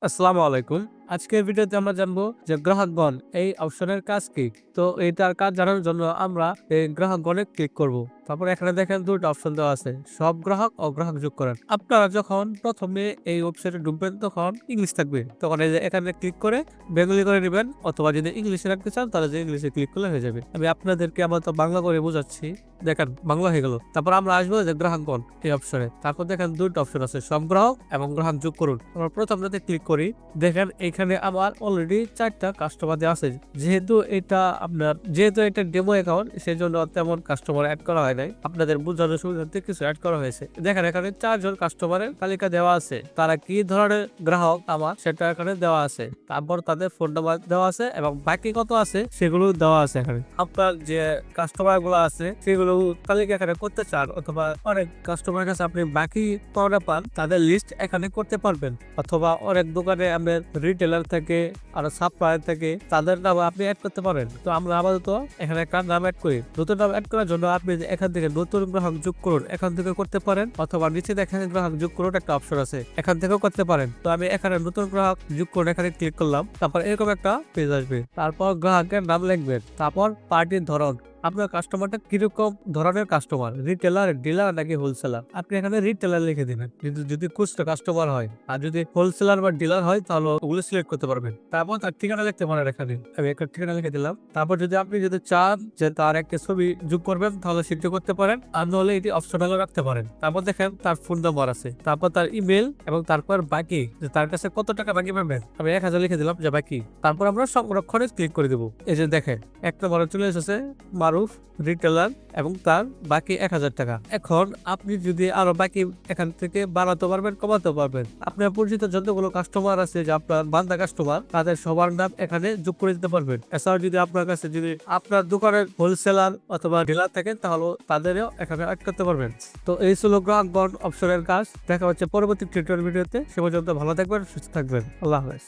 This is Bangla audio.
আসসালামু আলাইকুম। আজকের ভিডিওতে আমরা জানবো যে গ্রাহকগণ এই অপশনের কাজ কি। তো এইটার কাজ জানার জন্য আমরা এই গ্রাহকগণে ক্লিক করব। তারপর এখানে দেখেন ২ টা অপশন দেওয়া আছে। সব গ্রাহক ও গ্রাহক যোগ করেন। আপনারা যখন ১ম এ এই ওয়েবসাইটে ঢুকবেন তখন ইংলিশ থাকবে। তখন এই যে এখানে ক্লিক করে বেঙ্গলি করে নিবেন অথবা যদি ইংলিশে রাখতে চান তাহলে যে ইংলিশে ক্লিক করলে হয়ে যাবে। আমি আপনাদেরকে আপাতত বাংলা করে বোঝাচ্ছি। দেখেন বাংলা হয়ে গেল। তারপর আমরা আসবো যে গ্রাহকগণ এই অপশনে। তারপর দেখেন ২ টা অপশন আছে। সব গ্রাহক এবং গ্রাহক যোগ করুন। আমরা প্রথমটাতে ক্লিক করি। দেখেন এখানে আমার অলরেডি ৪ টা কাস্টমার দেওয়া আছে। যেহেতু এটা ডেমো অ্যাকাউন্ট সেজন্য তেমন কাস্টমার এড করা হয় নাই। আপনাদের বোঝানোর সুবিধার্থে কিছু এড করা হয়েছে। দেখেন এখানে ৪ জন কাস্টমারের তালিকা দেওয়া আছে। তারা কি ধরনের গ্রাহক আমার সেটা এখানে দেওয়া আছে। তারপর তাদের ফোন নাম্বার দেওয়া আছে এবং বাকি কত আছে সেগুলো দেওয়া আছে এখানে। আপনার যে কাস্টমার গুলো আছে সেগুলো তালিকা এখানে করতে চান অথবা অনেক কাস্টমার কাছে আপনি বাকি পাওনা পান তাদের লিস্ট এখানে করতে পারবেন অথবা অনেক দোকানে আপনার রিটেলার থেকে আর সাপ্লায়ার থেকে তাদের নাম আপনি অ্যাড করতে পারেন। তো আমরা আপাতত এখানে একটা নাম অ্যাড করি। নতুন নাম অ্যাড করার জন্য আপনি এখান থেকে নতুন গ্রাহক যোগ করুন এখান থেকে করতে পারেন অথবা নিচে দেখেন গ্রাহক যোগ করুন একটা অপশন আছে এখান থেকেও করতে পারেন। তো আমি এখানে নতুন গ্রাহক যোগ করুন এখানে ক্লিক করলাম। তারপর এরকম একটা পেজ আসবে। তারপর গ্রাহকের নাম লিখবেন। তারপর পার্টির ধরন আপনার কাস্টমারটা কিরকম ধরনের কাস্টমার, রিটেলার, ডিলার নাকি হোলসেলার। আপনি এখানে রিটেলার লিখে দিবেন কিন্তু যদি খুচরা কাস্টমার হয়, আর যদি হোলসেলার বা ডিলার হয় তাহলে ওগুলো সিলেক্ট করতে পারবেন। তারপর তার ঠিকানা লিখতে পারেন এখানে। আমি একটা ঠিকানা লিখে দিলাম। তারপর আপনি যদি চান যে তার একটা ছবি যোগ করবেন তাহলে সেটা করতে পারেন, আর নাহলে এটি অপশনাল রাখতে পারেন। তারপর দেখেন তার ফোন নাম্বার আছে, তারপর তার ইমেল এবং তারপর বাকি যে তার কাছে কত টাকা বাকি পাবেন। আমি ১,০০০ লিখে দিলাম যে বাকি। তারপর আমরা সংরক্ষণে ক্লিক করে দেবো। এই যে দেখেন একটা বড় চলে এসেছে মারুফ রিটেলার এবং তার বাকি ১,০০০ টাকা। এখন আপনি যদি আরো বাকি এখান থেকে বাড়াতে পারবেন, কমাতে পারবেন। আপনার পরিচিত যতগুলো কাস্টমার আছে যে আপনার বান্দা কাস্টমার তাদের সবার নাম এখানে যোগ করে দিতে পারবেন। এছাড়াও যদি আপনার কাছে যদি আপনার দোকানের হোলসেলার অথবা ডিলার থাকেন তাহলে তাদেরও এখানে অ্যাড করতে পারবেন। তো এই ছিল গ্রাহকগণ অপশনের কাজ। দেখা হচ্ছে পরবর্তী টিউটোরিয়াল ভিডিওতে। সে পর্যন্ত ভালো থাকবেন, সুস্থ থাকবেন। আল্লাহ হাফেজ।